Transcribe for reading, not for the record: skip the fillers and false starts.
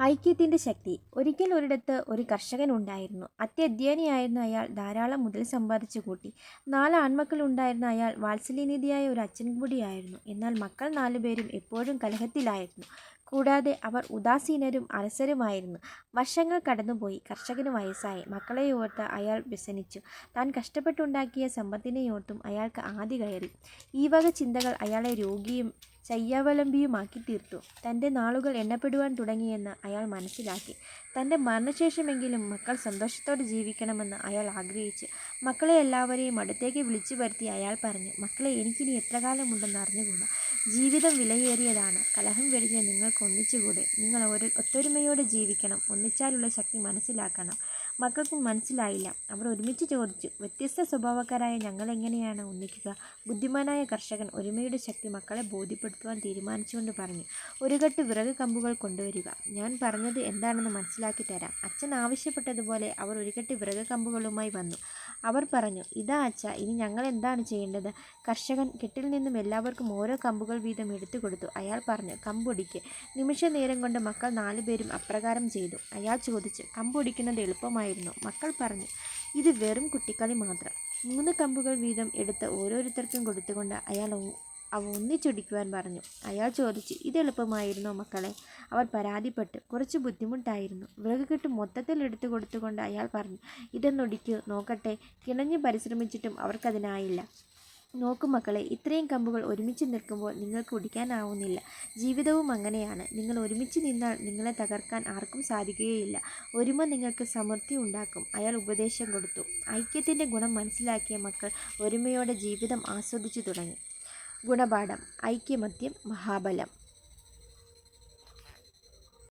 ഐക്യത്തിൻ്റെ ശക്തി. ഒരിക്കൽ ഒരിടത്ത് ഒരു കർഷകൻ ഉണ്ടായിരുന്നു. അത്യധ്വാനിയായിരുന്ന അയാൾ ധാരാളം മുതൽ സമ്പാദിച്ചു കൂട്ടി. 4 ആൺമക്കളുണ്ടായിരുന്ന അയാൾ വാത്സല്യനിധിയായ ഒരു അച്ഛൻ കൂടിയായിരുന്നു. എന്നാൽ മക്കൾ 4 പേരും എപ്പോഴും കലഹത്തിലായിരുന്നു. കൂടാതെ അവർ ഉദാസീനരും അലസരുമായിരുന്നു. വർഷങ്ങൾ കടന്നുപോയി. കർഷകന് വയസ്സായി. മക്കളെ ഓർത്ത് അയാൾ വ്യസനിച്ചു. താൻ കഷ്ടപ്പെട്ടുണ്ടാക്കിയ സമ്പത്തിനെയോർത്തും അയാൾക്ക് ആധി കയറി. ഈ വക ചിന്തകൾ അയാളെ രോഗിയും ശയ്യാവലംബിയുമാക്കി തീർത്തു. തൻ്റെ നാളുകൾ എണ്ണപ്പെടുവാൻ തുടങ്ങിയെന്ന് അയാൾ മനസ്സിലാക്കി. തൻ്റെ മരണശേഷമെങ്കിലും മക്കൾ സന്തോഷത്തോടെ ജീവിക്കണമെന്ന് അയാൾ ആഗ്രഹിച്ചു. മക്കളെ എല്ലാവരെയും അടുത്തേക്ക് വിളിച്ചു വരുത്തി അയാൾ പറഞ്ഞു, മക്കളെ, എനിക്കിനി എത്ര കാലമുണ്ടെന്ന് അറിഞ്ഞുകൂടാ. ജീവിതം വിലയേറിയതാണ്. കലഹം വെടിഞ്ഞ് നിങ്ങൾക്ക് ഒന്നിച്ചുകൂടെ? നിങ്ങൾ ഒത്തൊരുമയോടെ ജീവിക്കണം. ഒന്നിച്ചാലുള്ള ശക്തി മനസ്സിലാക്കണം. മക്കൾക്കും മനസ്സിലായില്ല. അവർ ഒരുമിച്ച് ചോദിച്ചു, വ്യത്യസ്ത സ്വഭാവക്കാരായ ഞങ്ങളെങ്ങനെയാണ് ഒന്നിക്കുക? ബുദ്ധിമാനായ കർഷകൻ ഒരുമയുടെ ശക്തി മക്കളെ ബോധ്യപ്പെടുത്തുവാൻ തീരുമാനിച്ചുകൊണ്ട് പറഞ്ഞു, ഒരു കെട്ട് വിറക് കമ്പുകൾ കൊണ്ടുവരിക. ഞാൻ പറഞ്ഞത് എന്താണെന്ന് മനസ്സിലാക്കി തരാം. അച്ഛൻ ആവശ്യപ്പെട്ടതുപോലെ അവർ ഒരു കെട്ട് വിറക് കമ്പുകളുമായി വന്നു. അവർ പറഞ്ഞു, ഇതാ അച്ഛാ, ഇനി ഞങ്ങൾ എന്താണ് ചെയ്യേണ്ടത്? കർഷകൻ കെട്ടിൽ നിന്നും എല്ലാവർക്കും ഓരോ കമ്പുകൾ വീതം എടുത്തു കൊടുത്തു. അയാൾ പറഞ്ഞു, കമ്പൊടിക്ക്. നിമിഷ നേരം കൊണ്ട് മക്കൾ 4 പേരും അപ്രകാരം ചെയ്തു. അയാൾ ചോദിച്ചു, കമ്പൊടിക്കുന്നത് എളുപ്പമായിരുന്നു? മക്കൾ പറഞ്ഞു, ഇത് വെറും കുട്ടിക്കളി മാത്രം. 3 കമ്പുകൾ വീതം എടുത്ത് ഓരോരുത്തർക്കും കൊടുത്തുകൊണ്ട് അയാൾ അവ ഒന്നിച്ചൊടിക്കുവാൻ പറഞ്ഞു. അയാൾ ചോദിച്ചു, ഇത് എളുപ്പമായിരുന്നോ മക്കളെ? അവർ പരാതിപ്പെട്ടു, കുറച്ച് ബുദ്ധിമുട്ടായിരുന്നു. വിറക് കെട്ട് മൊത്തത്തിൽ എടുത്തു കൊടുത്തുകൊണ്ട് അയാൾ പറഞ്ഞു, ഇതൊന്നൊടിക്കൂ നോക്കട്ടെ. കിണഞ്ഞു പരിശ്രമിച്ചിട്ടും അവർക്കതിനായില്ല. നോക്കൂ മക്കളെ, ഇത്രയും കമ്പുകൾ ഒരുമിച്ച് നിൽക്കുമ്പോൾ നിങ്ങൾക്ക് ഒടിക്കാനാവുന്നില്ല. ജീവിതവും അങ്ങനെയാണ്. നിങ്ങൾ ഒരുമിച്ച് നിന്നാൽ നിങ്ങളെ തകർക്കാൻ ആർക്കും സാധിക്കുകയില്ല. ഒരുമ നിങ്ങൾക്ക് സമൃദ്ധി ഉണ്ടാക്കും. അയാൾ ഉപദേശം കൊടുത്തു. ഐക്യത്തിൻ്റെ ഗുണം മനസ്സിലാക്കിയ മക്കൾ ഒരുമയോടെ ജീവിതം ആസ്വദിച്ചു തുടങ്ങി. ഗുണപാഠം. ഐക്യമത്യം മഹാബലം.